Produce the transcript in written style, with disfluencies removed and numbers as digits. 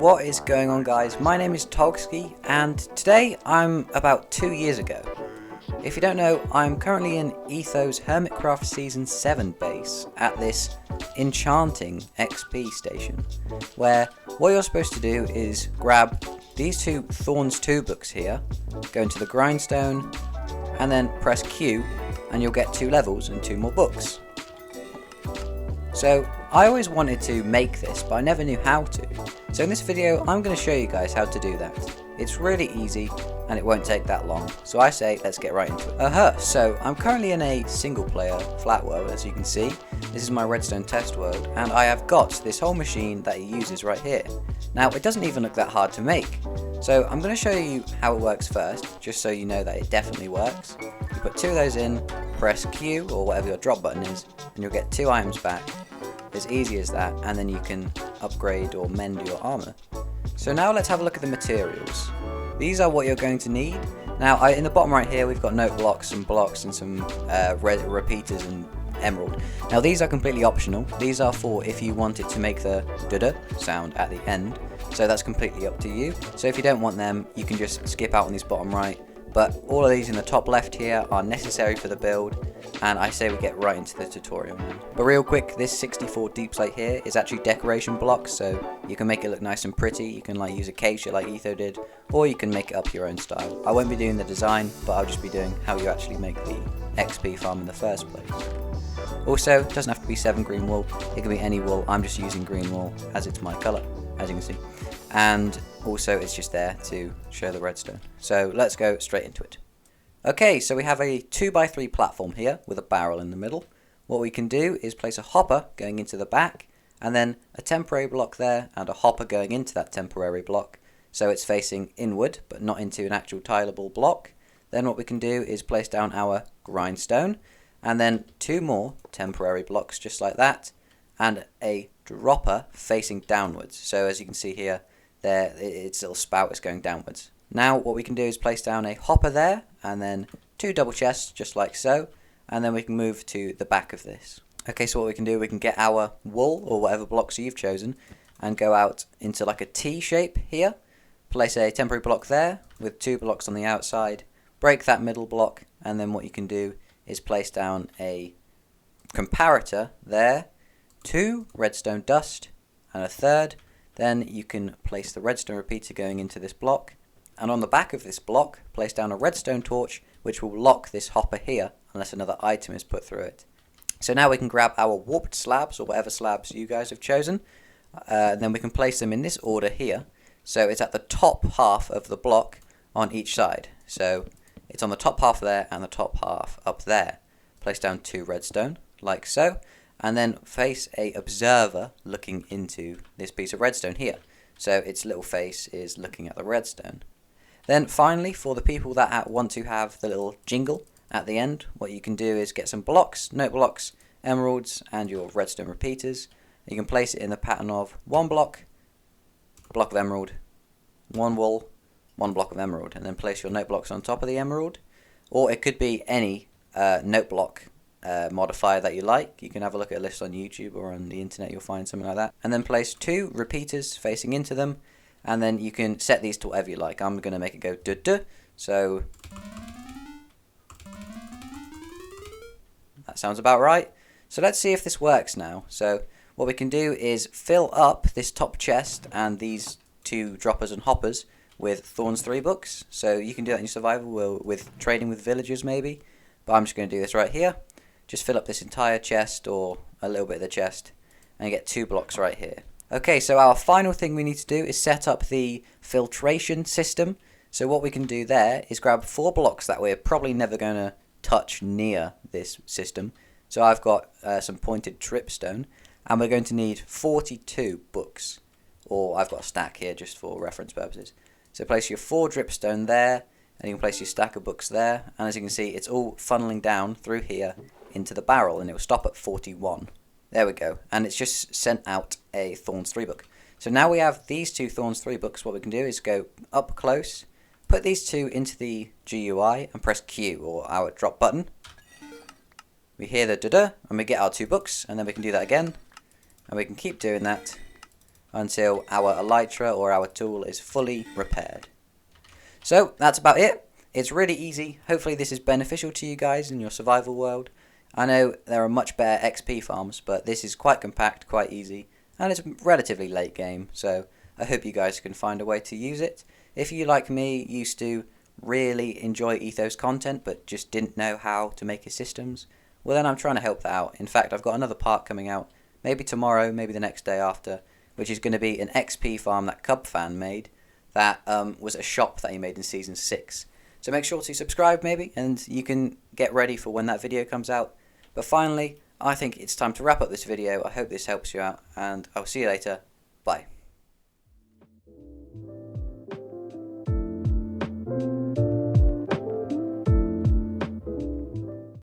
What is going on, guys? My name is Tolski, and today I'm about 2 years ago. If you don't know, I'm currently in Etho's Hermitcraft Season 7 base at this enchanting XP station, where what you're supposed to do is grab these two Thorns 2 books here, go into the grindstone, and then press Q, and you'll get 2 levels and 2 more books. So I always wanted to make this, but I never knew how to. So in this video, I'm going to show you guys how to do that. It's really easy, and it won't take that long. So I say, let's get right into it. So I'm currently in a single player flat world, as you can see. This is my redstone test world, and I have got this whole machine that he uses right here. Now, it doesn't even look that hard to make. So I'm going to show you how it works first, just so you know that it definitely works. You put 2 of those in, press Q, or whatever your drop button is, and you'll get 2 items back. As easy as that, and then you can upgrade or mend your armor. So now let's have a look at the materials. These are what you're going to need. Now in the bottom right here we've got note blocks, some blocks, and some red repeaters and emerald. Now these are completely optional. These are for if you wanted to make the duh sound at the end. So that's completely up to you. So if you don't want them, you can just skip out on this bottom right. But all of these in the top left here are necessary for the build, and I say we get right into the tutorial now. But real quick, this 64 deep slate here is actually decoration blocks, so you can make it look nice and pretty. You can use acacia like Etho did, or you can make it up your own style. I won't be doing the design, but I'll just be doing how you actually make the XP farm in the first place. Also, it doesn't have to be 7 green wool, it can be any wool. I'm just using green wool as it's my colour, as you can see. And also it's just there to show the redstone. So let's go straight into it. Okay, so we have a 2x3 platform here with a barrel in the middle. What we can do is place a hopper going into the back, and then a temporary block there and a hopper going into that temporary block. So it's facing inward but not into an actual tileable block. Then what we can do is place down our grindstone, and then 2 more temporary blocks just like that, and a dropper facing downwards. So as you can see here, there its little spout is going downwards. Now what we can do is place down a hopper there, and then 2 double chests just like so, and then we can move to the back of this. Okay, so what we can do, we can get our wool or whatever blocks you've chosen and go out into like a T shape here, place a temporary block there with 2 blocks on the outside, break that middle block, and then what you can do is place down a comparator there, 2 redstone dust, and a 3rd. Then you can place the redstone repeater going into this block, and on the back of this block place down a redstone torch which will lock this hopper here unless another item is put through it. So now we can grab our warped slabs or whatever slabs you guys have chosen, then we can place them in this order here. So it's at the top half of the block on each side. So it's on the top half there and the top half up there. Place down 2 redstone like so, and then face a observer looking into this piece of redstone here. So its little face is looking at the redstone. Then finally, for the people that want to have the little jingle at the end, what you can do is get some blocks, note blocks, emeralds, and your redstone repeaters. You can place it in the pattern of 1 block, block of emerald, 1 wool, 1 block of emerald, and then place your note blocks on top of the emerald. Or it could be any note block modifier that you like. You can have a look at a list on YouTube or on the internet, you'll find something like that. And then place 2 repeaters facing into them, and then you can set these to whatever you like. I'm going to make it go duh, so that sounds about right. So let's see if this works now. So what we can do is fill up this top chest and these 2 droppers and hoppers with Thorns 3 books. So you can do that in your survival with trading with villagers maybe, but I'm just going to do this right here. Just fill up this entire chest or a little bit of the chest and get 2 blocks right here. Okay, so our final thing we need to do is set up the filtration system. So what we can do there is grab 4 blocks that we're probably never going to touch near this system. So I've got some pointed tripstone, and we're going to need 42 books. Or I've got a stack here just for reference purposes. So place your 4 dripstone there, and you can place your stack of books there. And as you can see, it's all funneling down through here into the barrel, and it will stop at 41. There we go, and it's just sent out a Thorns 3 book. So now we have these 2 Thorns 3 books. What we can do is go up close, put these 2 into the GUI, and press Q, or our drop button. We hear the duh, and we get our 2 books, and then we can do that again, and we can keep doing that until our elytra or our tool is fully repaired. So that's about it. It's really easy. Hopefully this is beneficial to you guys in your survival world. I know there are much better XP farms, but this is quite compact, quite easy, and it's relatively late game, so I hope you guys can find a way to use it. If you, like me, used to really enjoy Ethos content but just didn't know how to make his systems, well then I'm trying to help that out. In fact, I've got another part coming out, maybe tomorrow, maybe the next day after, which is going to be an XP farm that Cubfan made, that was a shop that he made in Season 6. So make sure to subscribe maybe, and you can get ready for when that video comes out. But finally, I think it's time to wrap up this video. I hope this helps you out, and I'll see you later. Bye.